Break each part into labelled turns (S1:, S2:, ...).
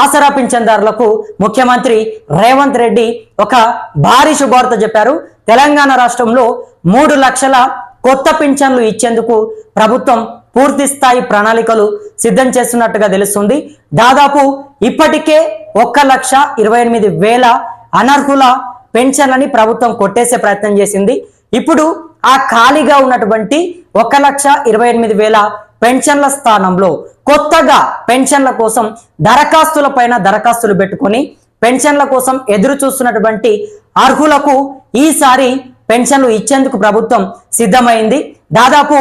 S1: ఆసరా పింఛన్దారులకు ముఖ్యమంత్రి రేవంత్ రెడ్డి ఒక భారీ శుభవార్త చెప్పారు. తెలంగాణ రాష్ట్రంలో 3 లక్షల కొత్త పింఛన్లు ఇచ్చేందుకు ప్రభుత్వం పూర్తి స్థాయి ప్రణాళికలు సిద్ధం చేస్తున్నట్టుగా తెలుస్తుంది. దాదాపు ఇప్పటికే 1,28,000 అనర్హుల పెన్షన్లని ప్రభుత్వం కొట్టేసే ప్రయత్నం చేసింది. ఇప్పుడు ఆ ఖాళీగా ఉన్నటువంటి 1,28,000 పెన్షన్ల స్థానంలో కొత్తగా పెన్షన్ల కోసం దరఖాస్తులు పెట్టుకొని పెన్షన్ల కోసం ఎదురు చూస్తున్నటువంటి అర్హులకు ఈసారి పెన్షన్లు ఇచ్చేందుకు ప్రభుత్వం సిద్ధమైంది. దాదాపు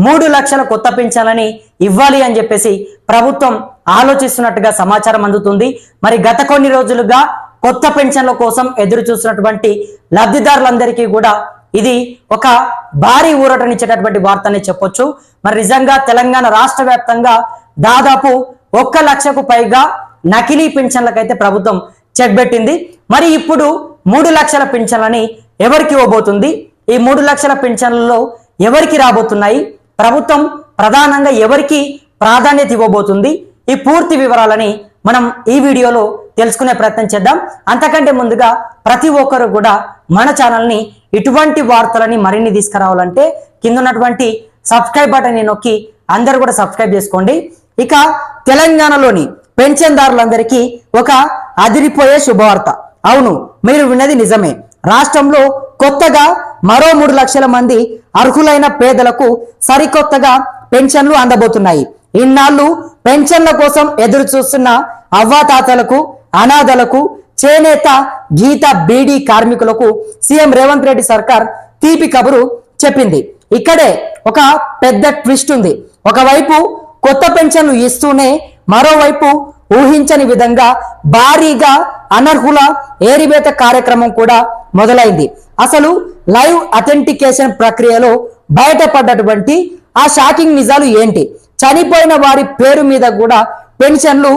S1: 3 లక్షల కొత్త పెన్షన్లని ఇవ్వాలి అని చెప్పేసి ప్రభుత్వం ఆలోచిస్తున్నట్టుగా సమాచారం అందుతుంది. మరి గత కొన్ని రోజులుగా కొత్త పెన్షన్ల కోసం ఎదురు చూస్తున్నటువంటి లబ్ధిదారులందరికీ కూడా ఇది ఒక భారీ ఊరటనిచ్చేటటువంటి వార్తనే చెప్పొచ్చు. మరి నిజంగా తెలంగాణ రాష్ట్ర వ్యాప్తంగా దాదాపు 1 లక్షకు పైగా నకిలీ పెన్షన్లకైతే ప్రభుత్వం చెక్ పెట్టింది. మరి ఇప్పుడు 3 లక్షల పెన్షన్లని ఎవరికి ఇవ్వబోతుంది? ఈ 3 లక్షల పెన్షన్లలో ఎవరికి రాబోతున్నాయి? ప్రభుత్వం ప్రధానంగా ఎవరికి ప్రాధాన్యత ఇవ్వబోతుంది? ఈ పూర్తి వివరాలని మనం ఈ వీడియోలో తెలుసుకునే ప్రయత్నం చేద్దాం. అంతకంటే ముందుగా ప్రతి ఒక్కరు కూడా మన ఛానల్ని ఇటువంటి వార్తలని మరిన్ని తీసుకురావాలంటే కింద ఉన్నటువంటి సబ్స్క్రైబ్ బటన్ నొక్కి అందరూ కూడా సబ్స్క్రైబ్ చేసుకోండి. ఇక తెలంగాణలోని పెన్షన్దారులందరికీ ఒక అదిరిపోయే శుభవార్త. అవును, మీరు విన్నది నిజమే. రాష్ట్రంలో కొత్తగా మరో 3 లక్షల మంది అర్హులైన పేదలకు సరికొత్తగా పెన్షన్లు అందబోతున్నాయి. ఇన్నాళ్ళు పెన్షన్ల కోసం ఎదురు చూస్తున్న అవ్వాతాతలకు, అనాథలకు, చేనేత, గీత, బీడీ కార్మికులకు సీఎం రేవంత్ రెడ్డి సర్కార్ తీపి కబురు చెప్పింది. ఇక్కడే ఒక పెద్ద ట్విస్ట్ ఉంది. ఒకవైపు కొత్త పెన్షన్లు ఇస్తూనే మరోవైపు ఊహించని విధంగా భారీగా అనర్హుల ఏరివేత కార్యక్రమం కూడా మొదలైంది. అసలు లైవ్ అథెంటికేషన్ ప్రక్రియలో బయటపడ్డటువంటి ఆ షాకింగ్ నిజాలు ఏంటి? చనిపోయిన వారి పేరు మీద కూడా పెన్షన్లు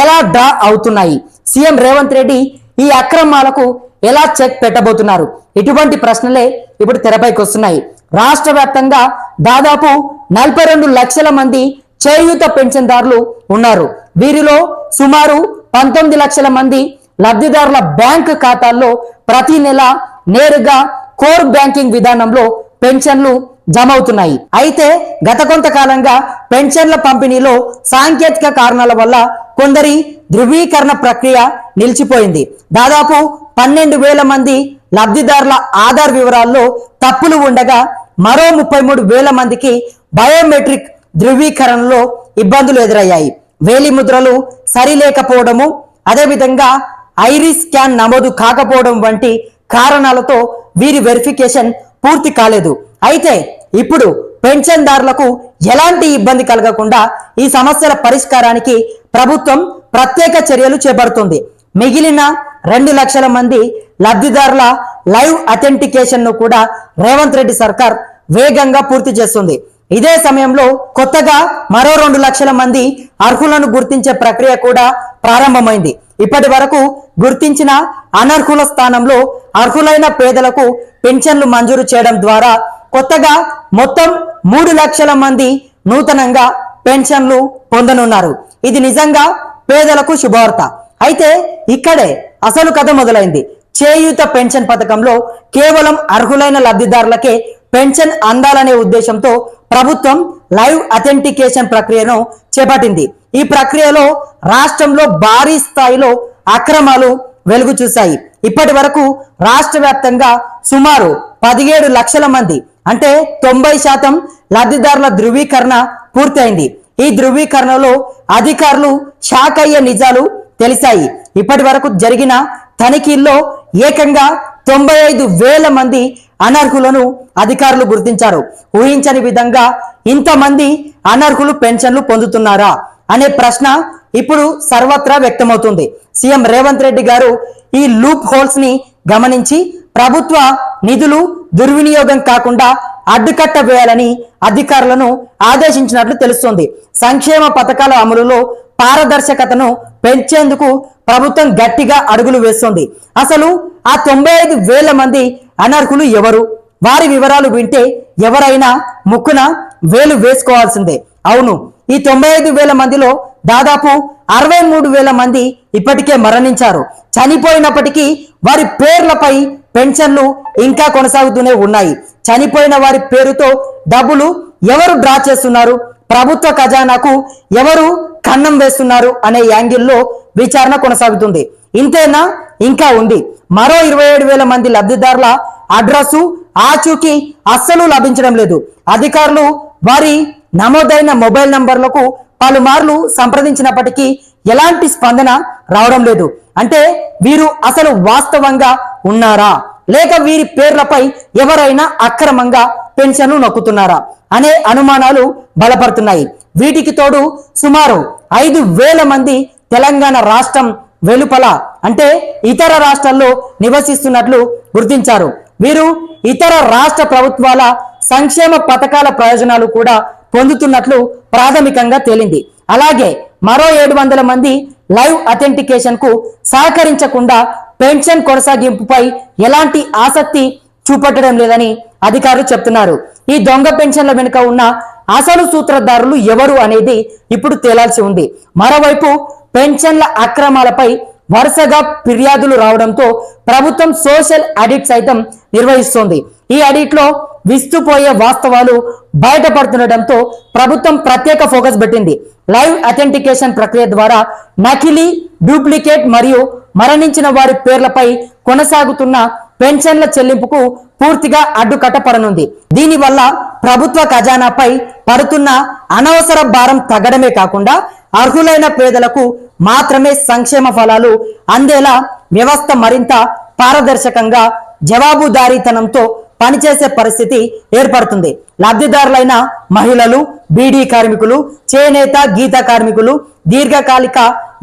S1: ఎలా డ్రా అవుతున్నాయి? సీఎం రేవంత్ రెడ్డి ఈ అక్రమాలకు ఎలా చెక్ పెట్టబోతున్నారు? ఇటువంటి ప్రశ్నలే ఇప్పుడు తెరపైకి వస్తున్నాయి. రాష్ట్ర వ్యాప్తంగా దాదాపు 42 లక్షల మంది చేయూత పెన్షన్దారులు ఉన్నారు. వీరిలో సుమారు 19 లక్షల మంది లబ్ధిదారుల బ్యాంక్ ఖాతాల్లో ప్రతి నెల నేరుగా కోర్ బ్యాంకింగ్ విధానంలో పెన్షన్లు జమ అవుతున్నాయి. అయితే గత కొంతకాలంగా పెన్షన్ల పంపిణీలో సాంకేతిక కారణాల వల్ల కొందరి ధృవీకరణ ప్రక్రియ నిలిచిపోయింది. దాదాపు 12,000 మంది లబ్ధిదారుల ఆధార్ వివరాల్లో తప్పులు ఉండగా మరో 33,000 మందికి బయోమెట్రిక్ ధృవీకరణలో ఇబ్బందులు ఎదురయ్యాయి. వేలి ముద్రలు సరిలేకపోవడము, అదేవిధంగా ఐరిస్ స్కాన్ నమోదు కాకపోవడం వంటి కారణాలతో వీరి వెరిఫికేషన్ పూర్తి కాలేదు. అయితే ఇప్పుడు పెన్షన్దారులకు ఎలాంటి ఇబ్బంది కలగకుండా ఈ సమస్యల పరిష్కారానికి ప్రభుత్వం ప్రత్యేక చర్యలు చేపడుతుంది. మిగిలిన 2 లక్షల మంది లబ్ధిదారుల లైవ్ అథెంటికేషన్ ను కూడా రేవంత్ రెడ్డి సర్కార్ వేగంగా పూర్తి చేస్తుంది. ఇదే సమయంలో కొత్తగా మరో 2 లక్షల మంది అర్హులను గుర్తించే ప్రక్రియ కూడా ప్రారంభమైంది. ఇప్పటి వరకు గుర్తించిన అనర్హుల స్థానంలో అర్హులైన పేదలకు పెన్షన్లు మంజూరు చేయడం ద్వారా కొత్తగా మొత్తం 3 లక్షల మంది నూతనంగా పెన్షన్లు పొందనున్నారు. ఇది నిజంగా పేదలకు శుభవార్త. అయితే ఇక్కడే అసలు కథ మొదలైంది. చేయూత పెన్షన్ పథకంలో కేవలం అర్హులైన లబ్ధిదారులకే పెన్షన్ అందాలనే ఉద్దేశంతో ప్రభుత్వం లైవ్ అథెంటికేషన్ ప్రక్రియను చేపట్టింది. ఈ ప్రక్రియలో రాష్ట్రంలో భారీ స్థాయిలో అక్రమాలు వెలుగు చూశాయి. ఇప్పటి వరకు రాష్ట్ర వ్యాప్తంగా సుమారు 17 లక్షల మంది అంటే 90% లబ్ధిదారుల ధృవీకరణ పూర్తయింది. ఈ ధృవీకరణలో అధికారులు షాక్ అయ్యే నిజాలు తెలిసాయి. ఇప్పటి వరకు జరిగిన తనిఖీల్లో ఏకంగా 95,000 మంది అనర్హులను అధికారులు గుర్తించారు. ఊహించని విధంగా ఇంతమంది అనర్హులు పెన్షన్లు పొందుతున్నారా అనే ప్రశ్న ఇప్పుడు సర్వత్రా వ్యక్తమవుతుంది. సీఎం రేవంత్ రెడ్డి గారు ఈ లూప్ హోల్స్ ని గమనించి ప్రభుత్వ నిధులు దుర్వినియోగం కాకుండా అడ్డుకట్ట వేయాలని అధికారులను ఆదేశించినట్లు తెలుస్తోంది. సంక్షేమ పథకాల అమలులో పారదర్శకతను పెంచేందుకు ప్రభుత్వం గట్టిగా అడుగులు వేస్తోంది. అసలు ఆ 95,000 మంది అనర్హులు ఎవరు? వారి వివరాలు వింటే ఎవరైనా ముక్కున వేలు వేసుకోవాల్సిందే. అవును, ఈ 95,000 మందిలో దాదాపు 63,000 మంది ఇప్పటికే మరణించారు. చనిపోయినప్పటికీ వారి పేర్లపై పెన్షన్లు ఇంకా కొనసాగుతూనే ఉన్నాయి. చనిపోయిన వారి పేరుతో డబ్బులు ఎవరు డ్రా చేస్తున్నారు, ప్రభుత్వ ఖజానాకు ఎవరు కన్నం వేస్తున్నారు అనే యాంగిల్లో విచారణ కొనసాగుతుంది. ఇంతేనా, ఇంకా ఉంది. మరో 27,000 మంది లబ్ధిదారుల అడ్రస్సు ఆచూకీ అస్సలు లభించడం లేదు. అధికారులు వారి నమోదైన మొబైల్ నంబర్లకు పలుమార్లు సంప్రదించినప్పటికీ ఎలాంటి స్పందన రావడం లేదు. అంటే వీరు అసలు వాస్తవంగా ఉన్నారా, లేక వీరి పేర్లపై ఎవరైనా అక్రమంగా పెన్షన్లు నొక్కుతున్నారా అనే అనుమానాలు బలపడుతున్నాయి. వీటికి తోడు సుమారు 5,000 మంది తెలంగాణ రాష్ట్రం వెలుపల అంటే ఇతర రాష్ట్రాల్లో నివసిస్తున్నట్లు గుర్తించారు. వీరు ఇతర రాష్ట్ర ప్రభుత్వాల సంక్షేమ పథకాల ప్రయోజనాలు కూడా పొందుతున్నట్లు ప్రాథమికంగా తేలింది. అలాగే మరో 700 మంది లైవ్ అథెంటికేషన్ కు సహకరించకుండా పెన్షన్ కొనసాగింపుపై ఎలాంటి ఆసక్తి చూపట్టడం లేదని అధికారులు చెప్తున్నారు. ఈ దొంగ పెన్షన్ల వెనుక ఉన్న అసలు సూత్రధారులు ఎవరు అనేది ఇప్పుడు తేలాల్సి ఉంది. మరోవైపు పెన్షన్ల అక్రమాలపై వరుసగా ఫిర్యాదులు రావడంతో ప్రభుత్వం సోషల్ ఆడిట్ సైతం నిర్వహిస్తోంది. ఈ ఆడిట్ లో విస్తుపోయే వాస్తవాలు బయటపడుతుండటంతో ప్రభుత్వం ప్రత్యేక ఫోకస్ పెట్టింది. లైవ్ అథెంటికేషన్ ప్రక్రియ ద్వారా నకిలీ, డూప్లికేట్ మరియు మరణించిన వారి పేర్లపై కొనసాగుతున్న పెన్షన్ల చెల్లింపుకు పూర్తిగా అడ్డుకట్టపడనుంది. దీనివల్ల ప్రభుత్వ ఖజానాపై పడుతున్న అనవసర భారం తగ్గడమే కాకుండా అర్హులైన పేదలకు మాత్రమే సంక్షేమ ఫలాలు అందేలా వ్యవస్థ మరింత పారదర్శకంగా, జవాబుదారీతనంతో పనిచేసే పరిస్థితి ఏర్పడుతుంది. లబ్ధిదారులైన మహిళలు, బీడీ కార్మికులు, చేనేత, గీత కార్మికులు, దీర్ఘకాలిక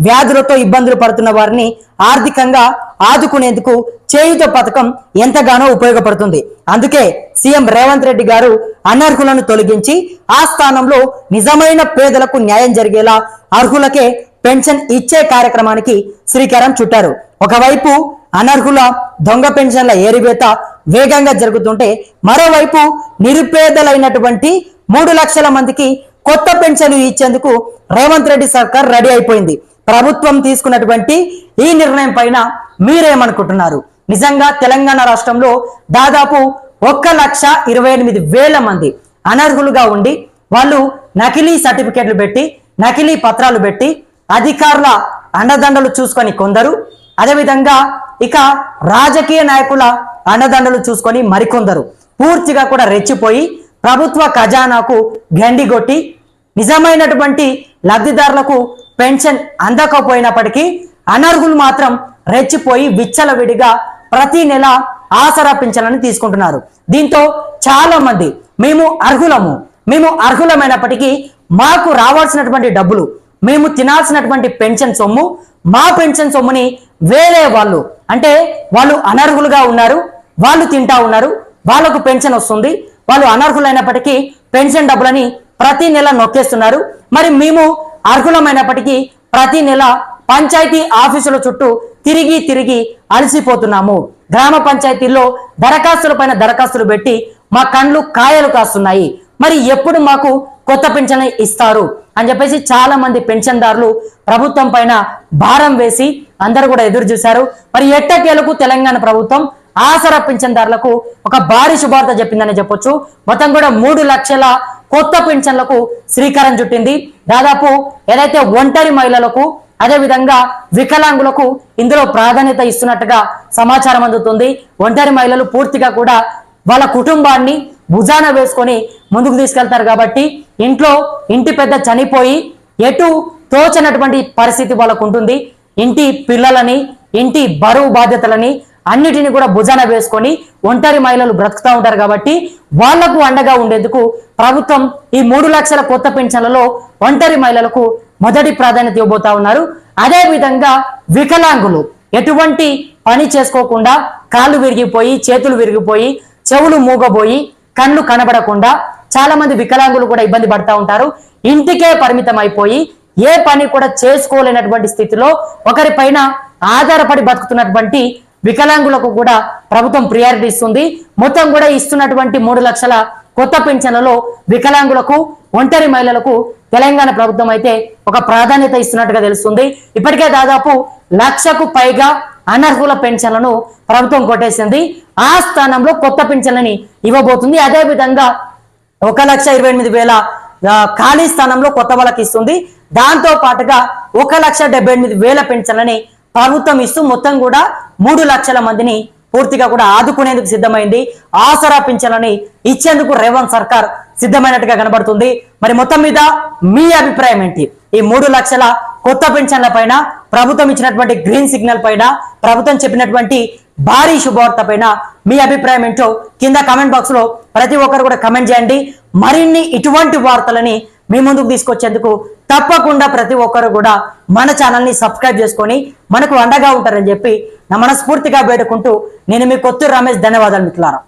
S1: వ్యాధులతో ఇబ్బందులు పడుతున్న వారిని ఆర్థికంగా ఆదుకునేందుకు చేయుత పథకం ఎంతగానో ఉపయోగపడుతుంది. అందుకే సీఎం రేవంత్ రెడ్డి గారు అనర్హులను తొలగించి ఆ స్థానంలో నిజమైన పేదలకు న్యాయం జరిగేలా అర్హులకే పెన్షన్ ఇచ్చే కార్యక్రమానికి శ్రీకారం చుట్టారు. ఒకవైపు అనర్హుల దొంగ పెన్షన్ల ఏరివేత వేగంగా జరుగుతుంటే మరోవైపు నిరుపేదలైనటువంటి 3 లక్షల మందికి కొత్త పెన్షన్లు ఇచ్చేందుకు రేవంత్ రెడ్డి సర్కార్ రెడీ అయిపోయింది. ప్రభుత్వం తీసుకున్నటువంటి ఈ నిర్ణయం పైన మీరేమనుకుంటున్నారు? నిజంగా తెలంగాణ రాష్ట్రంలో దాదాపు 1,28,000 మంది అనర్హులుగా ఉండి వాళ్ళు నకిలీ సర్టిఫికెట్లు పెట్టి, నకిలీ పత్రాలు పెట్టి అధికారుల అండదండలు చూసుకొని కొందరు, అదేవిధంగా ఇక రాజకీయ నాయకుల అండదండలు చూసుకొని మరికొందరు పూర్తిగా కూడా రెచ్చిపోయి ప్రభుత్వ ఖజానాకు గండిగొట్టి నిజమైనటువంటి లబ్ధిదారులకు పెన్షన్ అందకపోయినప్పటికీ అనర్హులు మాత్రం రెచ్చిపోయి విచ్చలవిడిగా ప్రతి నెల ఆసరా పింఛన్లను తీసుకుంటున్నారు. దీంతో చాలా మంది మేము అర్హులమైనప్పటికీ మాకు రావాల్సినటువంటి డబ్బులు, మేము తినాల్సినటువంటి పెన్షన్ సొమ్ము, మా పెన్షన్ సొమ్ముని వేరే వాళ్ళు, అంటే వాళ్ళు అనర్హులుగా ఉన్నారు, వాళ్ళు తింటా ఉన్నారు, వాళ్ళకు పెన్షన్ వస్తుంది, వాళ్ళు అనర్హులైనప్పటికీ పెన్షన్ డబ్బులని ప్రతి నెల నొక్కేస్తున్నారు. మరి మేము అర్హులమైనప్పటికీ ప్రతి నెల పంచాయతీ ఆఫీసుల చుట్టూ తిరిగి అలసిపోతున్నాము. గ్రామ పంచాయతీల్లో దరఖాస్తులపైన దరఖాస్తులు పెట్టి మా కండ్లు కాయలు కాస్తున్నాయి. మరి ఎప్పుడు మాకు కొత్త పెన్షన్ ఇస్తారు అని చెప్పేసి చాలా మంది పెన్షన్దారులు ప్రభుత్వం పైన భారం వేసి అందరూ కూడా ఎదురు చూశారు. మరి ఎట్టకేలకు తెలంగాణ ప్రభుత్వం ఆసరా పెన్షన్దారులకు ఒక భారీ శుభార్త చెప్పిందని చెప్పొచ్చు. మొత్తం కూడా 3 లక్షల కొత్త పెన్షన్లకు శ్రీకారం చుట్టింది. దాదాపు ఏదైతే ఒంటరి మహిళలకు, అదేవిధంగా వికలాంగులకు ఇందులో ప్రాధాన్యత ఇస్తున్నట్టుగా సమాచారం అందుతుంది. ఒంటరి మహిళలు పూర్తిగా కూడా వాళ్ళ కుటుంబాన్ని భుజాన వేసుకొని ముందుకు తీసుకెళ్తారు కాబట్టి ఇంటి పెద్ద చనిపోయి ఎటు తోచనటువంటి పరిస్థితి వాళ్ళకు ఉంటుంది. ఇంటి పిల్లలని, ఇంటి బరువు బాధ్యతలని అన్నిటిని కూడా భుజాన వేసుకొని ఒంటరి మహిళలు బ్రతుకుతూ ఉంటారు కాబట్టి వాళ్లకు అండగా ఉండేందుకు ప్రభుత్వం ఈ 3 లక్షల కొత్త పెన్షన్లలో ఒంటరి మహిళలకు మొదటి ప్రాధాన్యత ఇవ్వబోతా ఉన్నారు. అదే విధంగా వికలాంగులు ఎటువంటి పని చేసుకోకుండా కాళ్ళు విరిగిపోయి, చేతులు విరిగిపోయి, చెవులు మూగబోయి, కళ్ళు కనబడకుండా చాలా మంది వికలాంగులు కూడా ఇబ్బంది పడతా ఉంటారు. ఇంటికే పరిమితం అయిపోయి ఏ పని కూడా చేసుకోలేనటువంటి స్థితిలో ఒకరిపైన ఆధారపడి బతుకుతున్నటువంటి వికలాంగులకు కూడా ప్రభుత్వం ప్రియారిటీ ఇస్తుంది. మొత్తం కూడా ఇస్తున్నటువంటి 3 లక్షల కొత్త పెన్షన్లలో వికలాంగులకు ఒంటరి మహిళలకు తెలంగాణ ప్రభుత్వం అయితే ఒక ప్రాధాన్యత ఇస్తున్నట్టుగా తెలుస్తుంది. ఇప్పటికే దాదాపు 1,00,000కు పైగా అనర్హుల పెన్షన్లను ప్రభుత్వం కొట్టేసింది. ఆ స్థానంలో కొత్త పెన్షన్లని ఇవ్వబోతుంది. అదే విధంగా 1,28,000 ఖాళీ స్థానంలో కొత్త వాళ్ళకి ఇస్తుంది. దాంతో పాటుగా 1,78,000 పెన్షన్లని ప్రభుత్వం ఇస్తూ మొత్తం కూడా 3 లక్షల మందిని పూర్తిగా కూడా ఆదుకునేందుకు సిద్ధమైంది. ఆసరా పింఛన్లని ఇచ్చేందుకు రేవంత్ సర్కార్ సిద్ధమైనట్టుగా కనబడుతుంది. మరి మొత్తం మీద మీ అభిప్రాయం ఏంటి? ఈ 3 లక్షల కొత్త పెన్షన్ల పైన, ప్రభుత్వం ఇచ్చినటువంటి గ్రీన్ సిగ్నల్ పైన, ప్రభుత్వం చెప్పినటువంటి భారీ శుభవార్త పైన మీ అభిప్రాయం ఏంటో కింద కామెంట్ బాక్స్ లో ప్రతి ఒక్కరు కూడా కమెంట్ చేయండి. మరిన్ని ఇటువంటి వార్తలని మీ ముందుకు తీసుకొచ్చేందుకు తప్పకుండా ప్రతి ఒక్కరు కూడా మన ఛానల్ని సబ్స్క్రైబ్ చేసుకొని మనకు అండగా ఉంటారని చెప్పి నా మనస్ఫూర్తిగా వేడుకుంటూ నేను మీ కొత్తూరు రమేష్. ధన్యవాదాలు మిత్రులారా.